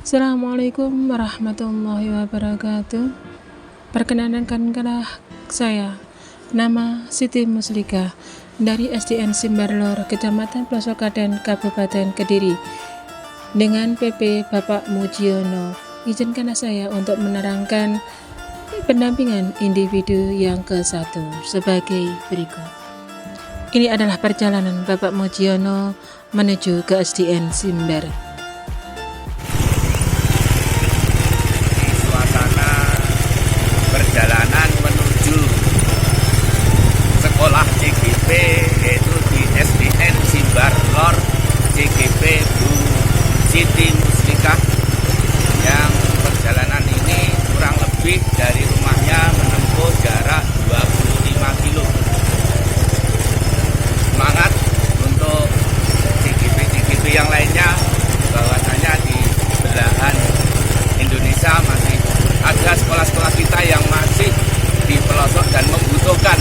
Assalamualaikum warahmatullahi wabarakatuh. Perkenalkanlah saya, nama Siti Muslika dari SDN Simbarlor, Kecamatan Plosokaden, Kabupaten Kediri, dengan PP Bapak Mujiono. Izinkanlah saya untuk menerangkan pendampingan individu yang ke-1 sebagai berikut. Ini adalah perjalanan Bapak Mujiono menuju ke SDN Simbar. Perjalanan menuju sekolah CGP yaitu di SDN Simbarlor CGP Bu Siti Muslika, yang perjalanan ini kurang lebih dari rumahnya menempuh jarak 25 kilo. Semangat untuk CGP yang lainnya, bahwasanya di belahan Indonesia masih ada sekolah-sekolah kita yang masih di pelosok dan membutuhkan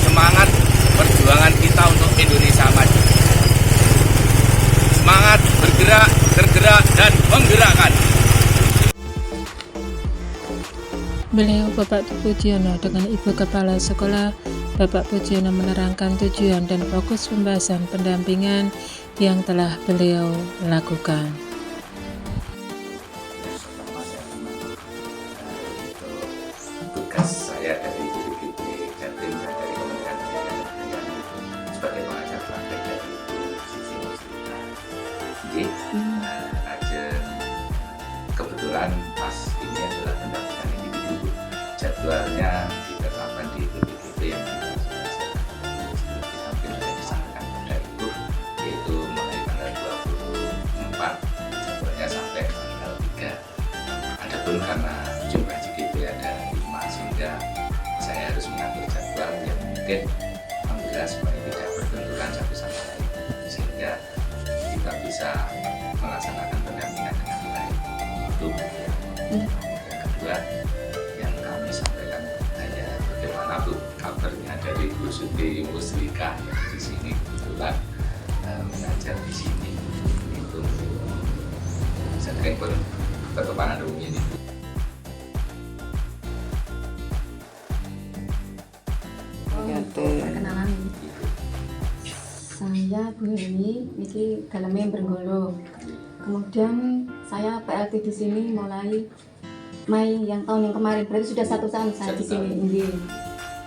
semangat perjuangan kita untuk Indonesia maju. Semangat bergerak, tergerak, dan menggerakkan. Beliau Bapak Pujiono dengan Ibu Kepala Sekolah Bapak Pujiono menerangkan tujuan dan fokus pembahasan pendampingan yang telah beliau lakukan. Tugas saya dari BPKB Jatim dan dari Kementerian Pendidikan sebagai pengajar praktek dari Ibu Siti Muslika. Jadi, aja kebetulan pas ini adalah pendampingan individu, jadwalnya ditetapkan di BPKB yang kita disampaikan pada Ibu, yaitu mulai tanggal 24 jadwalnya sampai tanggal 3. Adapun karena jumlah CGP ada 5, sehingga saya harus mengatur jadwal yang mungkin alhamdulillah semuanya tidak berbenturan satu sama lain, sehingga kita bisa melaksanakan pendampingan dengan baik. Itu yang kedua yang kami sampaikan, hanya bagaimana Bu kabarnya dari Bu Siti Muslika yang di sini kebetulan mengajar di sini. Itu saya kira perkembangan umumnya ini. Perkenalan, saya Bu ini dalamnya Bergolo. Kemudian saya PLT di sini mulai Mei yang tahun yang kemarin, berarti sudah 1 tahun saya di sini.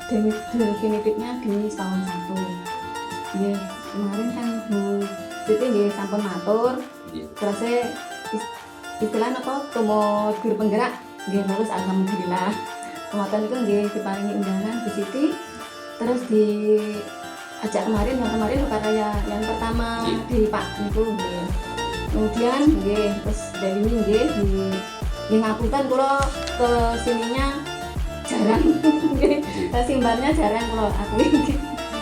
Definitifnya di tahun 1. Kemarin kan Bu Siti sampun matur, terus istilahnya apa? Tomo guru penggerak, lulus alhamdulillah. Kemudian itu diparingi undangan Bu Siti. Terus diajak kemarin karya yang pertama di Pak niku nggih. Kemudian terus dari ini di ngapunten kula ke sininya jarang nggih. Ke Simbarnya jarang kula akui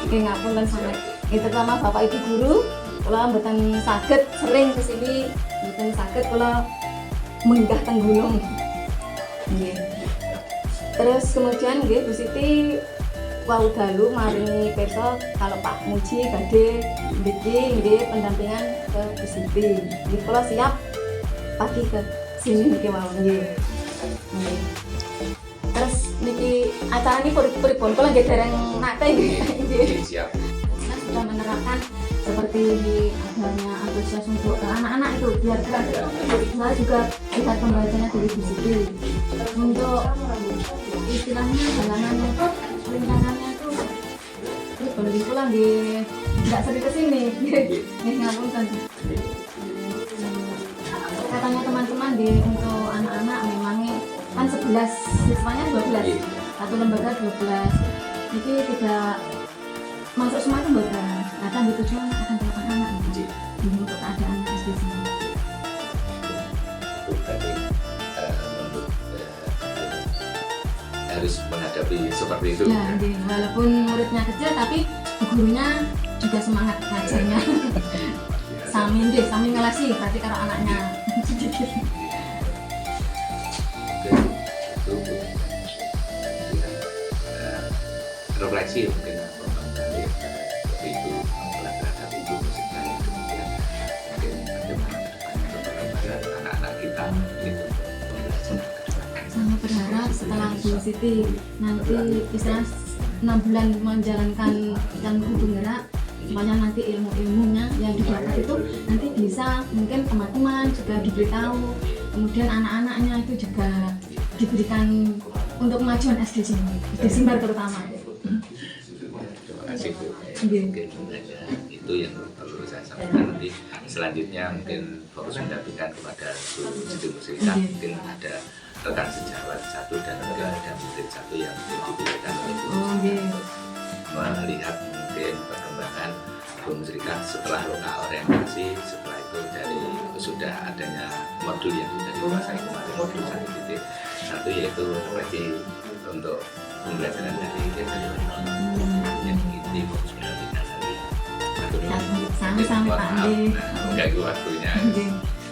nggih, ngapunten sangat. Terutama Bapak Ibu guru kula mboten saged sering ke sini, mboten saged kula menggah teng gunung. Nggih. Terus kemudian Bu Siti wau dalu maringi pirsa kalau Pak Muji badhe nggih pendampingan ke Bu Siti. Nggih kula siap pagi ke sini niki wau nggih. Terus niki acara ini pripun kula nggih dereng nate nggih. Siap. Kita sudah menerapkan seperti adanya antusias untuk anak-anak itu biar gerak. Saya juga lihat pembacanya dari Bu Siti. Untuk istilahnya jalanannya itu rintangannya tuh boleh pulang nggak sering kesini ngapunten. Katanya teman-teman untuk anak-anak memangnya kan 11 siswanya 12, satu lembaga 12, jadi tidak masuk semua itu bukan akan ditujukan akan berapa anak untuk keadaan SD sini. Harus menghadapi seperti itu. Ya, walaupun muridnya kecil tapi gurunya juga semangat ngajarnya. Sami ngelasi berarti kalau anaknya sedikit. Refleksi mungkin dari itu terhadap itu musiknya, kemudian mungkin bagaimana kedepannya anak-anak kita itu pembelajaran kedua. Sangat berharap setelah Bu Siti nanti istilah 6 bulan menjalankan Canggu Penggerak, supaya nanti ilmu-ilmunya yang didapat itu nanti bisa mungkin teman-teman juga diberitahu, kemudian anak-anaknya itu juga diberikan untuk kemajuan SD Simbar terutama. Terima kasih Bu. Iya. Mungkin hanya itu yang perlu saya sampaikan. Nanti selanjutnya mungkin fokus mendampingkan kepada Bu Siti Muslihat. Iya. Mungkin ada rekan sejawat satu dan juga ada murid satu yang dipilihkan oleh Bu Oh, iya. melihat mungkin perkembangan Bu Muslihat setelah loka orientasi, setelah itu dari sudah adanya modul yang sudah dikuasai kemarin, modul 1.1 yaitu refleksi untuk pembelajaran dari yang ini fokus pendampingan dari Sama-sama Pak Andi. mengganggu waktunya Iya.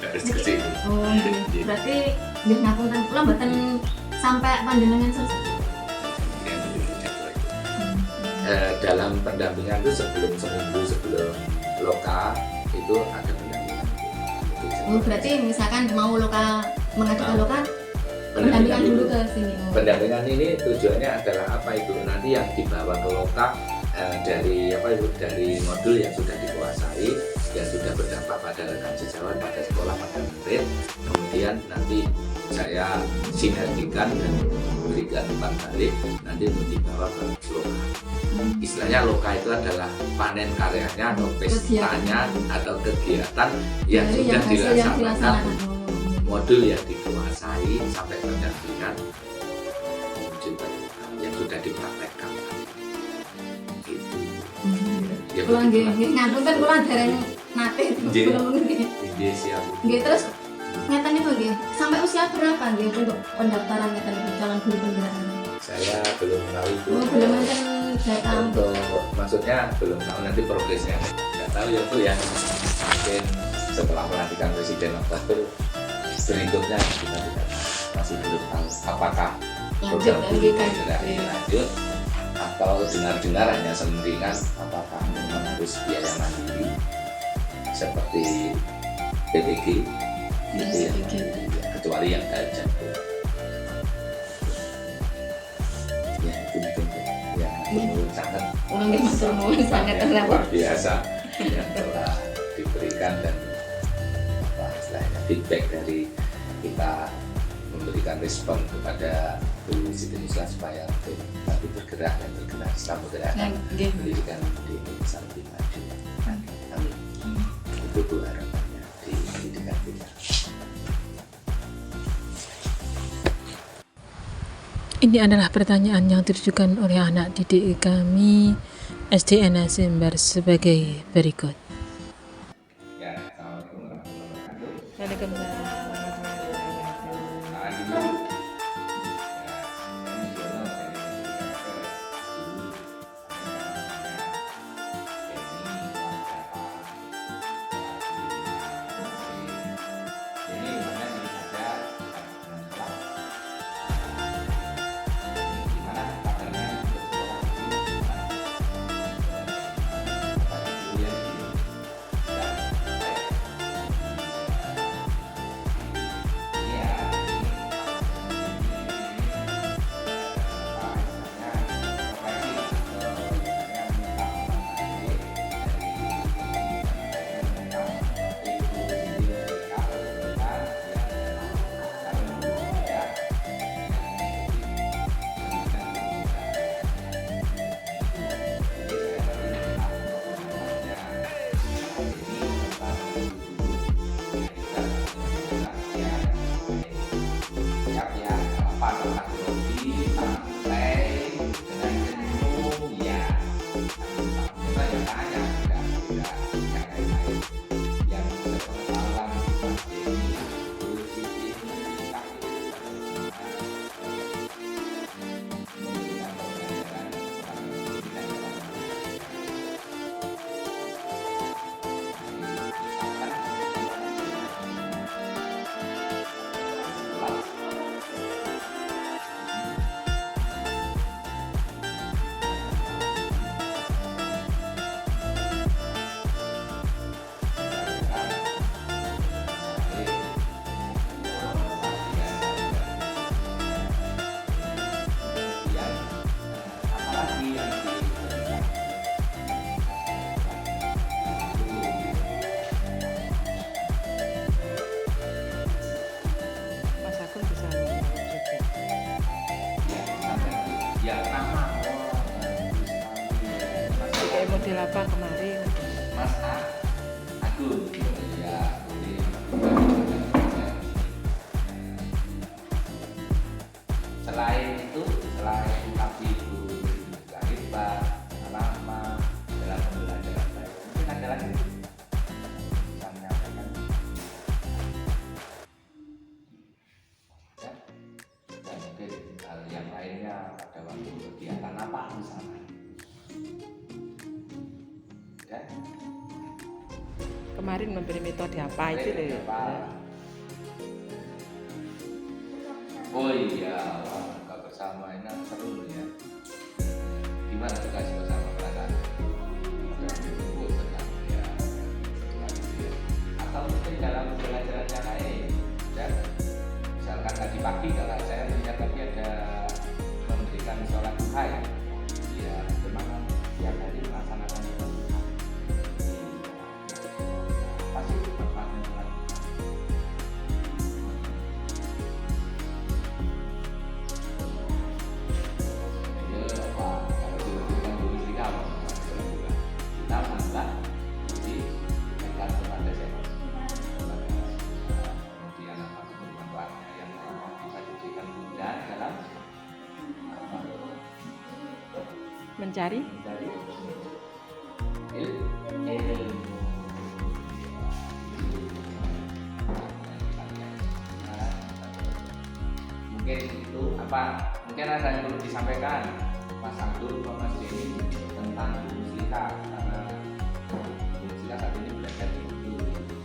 harus ke sini. Oh, iya. Berarti nggih ngapunten kula mboten sampai panjenengan selesai. Dalam pendampingan itu sebelum seminggu sebelum loka itu ada pendampingan. Oh, berarti misalkan mau loka mengadakan loka pendampingan dulu ke sini. Oh. Pendampingan ini tujuannya adalah apa itu? Nanti yang dibawa ke loka dari apa itu, dari modul yang sudah dikuasai, yang sudah berdampak pada rekan sejawat, pada sekolah, pada murid. Kemudian nanti saya sinergikan dan berikan umpan balik nanti untuk dibawa ke loka. Istilahnya loka itu adalah panen karyanya atau pestanya atau kegiatan yang Dari sudah hasil yang dilaksanakan, Oh. modul yang dikuasai sampai pendampingan yang sudah dipraktekkan. Gitu. Ya, Kula nggih begitulah. nggih ngapunten kula dereng nate Nggih. kula nggih. Iya, siap. Nggih terus ngeten niku nggih. Sampai usia berapa nggih untuk pendaftaran ngeten niku calon guru penggerak? Saya belum tahu itu. Oh, belum enten data. Untuk maksudnya belum tahu nanti progresnya. Nggak tahu ya Bu ya. Mungkin setelah pelantikan presiden Oktober berikutnya kita tidak masih belum tahu apakah Lanjut program lagi guru kan. penggerak ini lanjut atau dengar-dengar hanya selentingan apakah memang harus biaya mandiri seperti PPG itu ya, kecuali yang gajah ya itu mungkin yang menurut sangat Kula nggih matur nuwun sangat yang terlambat. luar biasa yang telah diberikan dan apa istilahnya feedback dari kita memberikan respon kepada Bu Siti Muslihat supaya lebih bergerak dan bergerak Islam bergerakkan Nggih. pendidikan di Indonesia lebih maju. Amin. Itu Bu harapannya di pendidikan kita. Ini adalah pertanyaan yang ditujukan oleh anak didik kami SDN Simbar sebagai berikut. Ya, assalamualaikum warahmatullahi wabarakatuh. Waalaikumsalam. Tahan dulu. Ya, ini Jono dari ini mana sih saja gimana kabarnya untuk sekolah ini kuliah di model apa kemarin? Mas Agung. Ya, jadi selain itu, selain tapi itu hebat, lama dalam pembelajaran baik, mungkin ada lagi bisa menyampaikan. Ya, dan mungkin hal yang lainnya pada waktu kegiatan apa misalnya. Ya. Kemarin memberi metode apa itu loh? Oh iya, buka bersama ini seru ya. Gimana tugas bersama perasaan? Ya, atau mungkin dalam pembelajaran yang lain, ya. Misalkan tadi pagi kalau saya melihat tadi ada memberikan sholat duha ya. Ya, bagaimana tiap hari melaksanakan sholat duha? Pasti bermanfaatnya sholat duha. Mencari mungkin itu apa, mungkin ada yang perlu disampaikan Mas Abdul atau Mas Denny tentang Bu Muslika, karena Bu Muslika saat ini belajar itu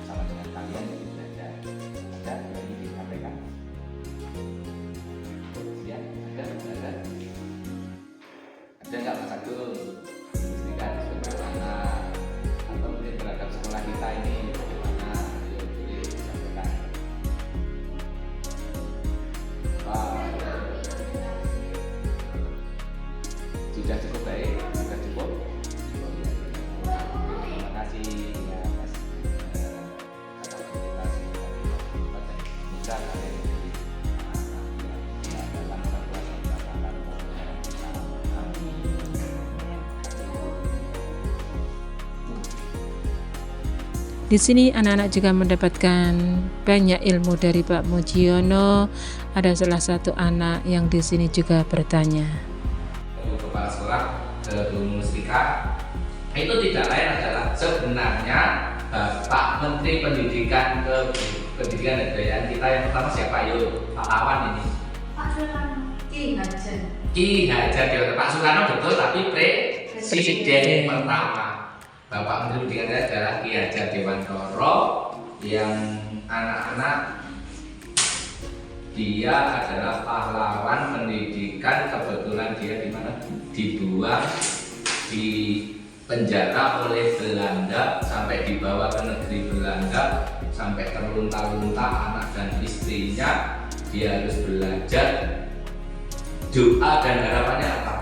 sama dengan kalian yang belajar. Ada yang ingin disampaikan? Ya, ada nggak Mas Abdul? Bu Muslika sebagai anak atau mungkin terhadap sekolah kita ini bagaimana? Ayo boleh disampaikan. Sudah cukup baik, sudah cukup. Terima kasih ya Mas. Atas presentasi dan semoga kalian menjadi anak dalam perbuatan dan Di sini anak-anak juga mendapatkan banyak ilmu dari Pak Mujiono. Ada salah satu anak yang di sini juga bertanya. Kepala sekolah Bu Muslika itu tidak lain adalah sebenarnya Pak Menteri Pendidikan dan Kebudayaan kita yang pertama siapa? Yuk, Pak Lawan ini. Pak Soekarno. Ki Hajar Dewantara. Pak Soekarno betul, tapi presiden pertama. Bapak Menteri Pendidikan adalah Ki Hajar Dewantara, yang anak-anak dia adalah pahlawan pendidikan. Kebetulan dia di mana? Dibuang di penjara oleh Belanda sampai dibawa ke negeri Belanda, sampai terlunta-lunta anak dan istrinya. Dia harus belajar. Doa dan harapannya apa?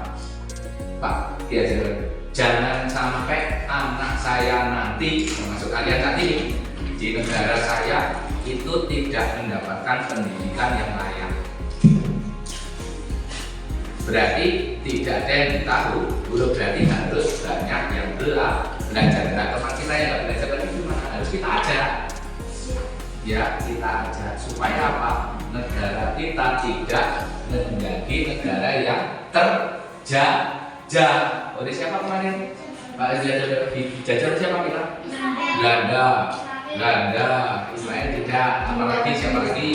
Pak Ki Hajar, jangan sampai anak saya nanti, termasuk kalian saat ini di negara saya, itu tidak mendapatkan pendidikan yang layak. Berarti tidak ada yang tahu, belum berarti harus banyak yang belajar. Nah, teman kita yang nggak belajar lagi gimana? Harus kita ajar. Ya, kita ajar supaya apa? Negara kita tidak menjadi negara yang terjajah. Oleh siapa kemarin? Pak dijajah siapa kita? Belanda. Israel tidak. Apalagi siapa lagi?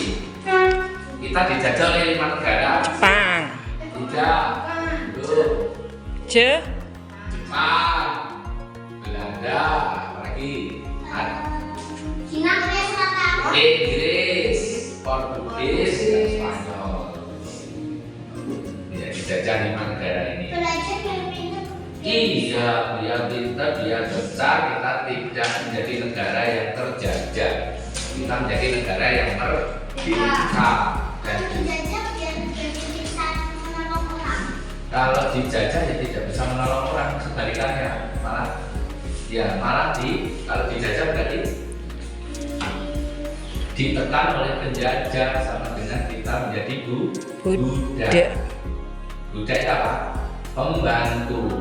Kita dijajah oleh 5 negara. Jepang. Tidak. Belum. Jepang. Belanda. Apalagi? Cina, Korea Selatan. Inggris, Portugis, dan Spanyol. Ya, dijajah 5 negara ini. Belajar yang pintar. Iya, biar pintar, biar besar, kita tidak menjadi negara yang terjajah. Kita menjadi negara yang merdeka. Dan Dijajah biar bisa menolong orang. kalau dijajah ya tidak bisa menolong orang, sebalikannya malah kalau dijajah berarti ditekan oleh penjajah, sama dengan kita menjadi budak. Budak itu apa? Pembantu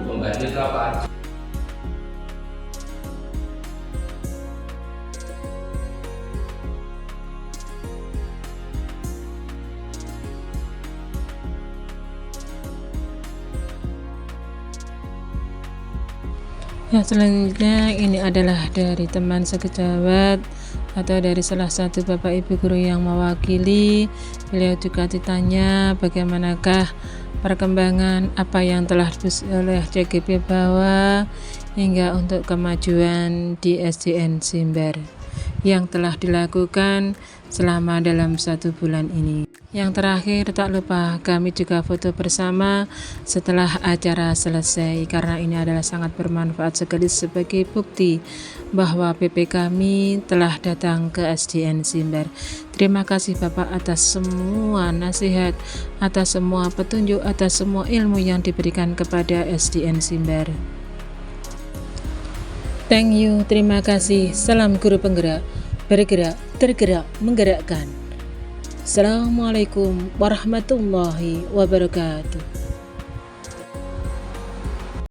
itu apa? Yang selanjutnya ini adalah dari teman sekejawat atau dari salah satu bapak ibu guru yang mewakili. Beliau juga ditanya bagaimanakah perkembangan apa yang telah oleh CGP Bawah hingga untuk kemajuan di SDN Simber yang telah dilakukan selama dalam 1 bulan ini. Yang terakhir, tak lupa kami juga foto bersama setelah acara selesai, karena ini adalah sangat bermanfaat sekali sebagai bukti bahwa PP kami telah datang ke SDN Simber. Terima kasih Bapak atas semua nasihat, atas semua petunjuk, atas semua ilmu yang diberikan kepada SDN Simber. Thank you, terima kasih. Salam guru penggerak, bergerak, tergerak, menggerakkan. Assalamualaikum warahmatullahi wabarakatuh.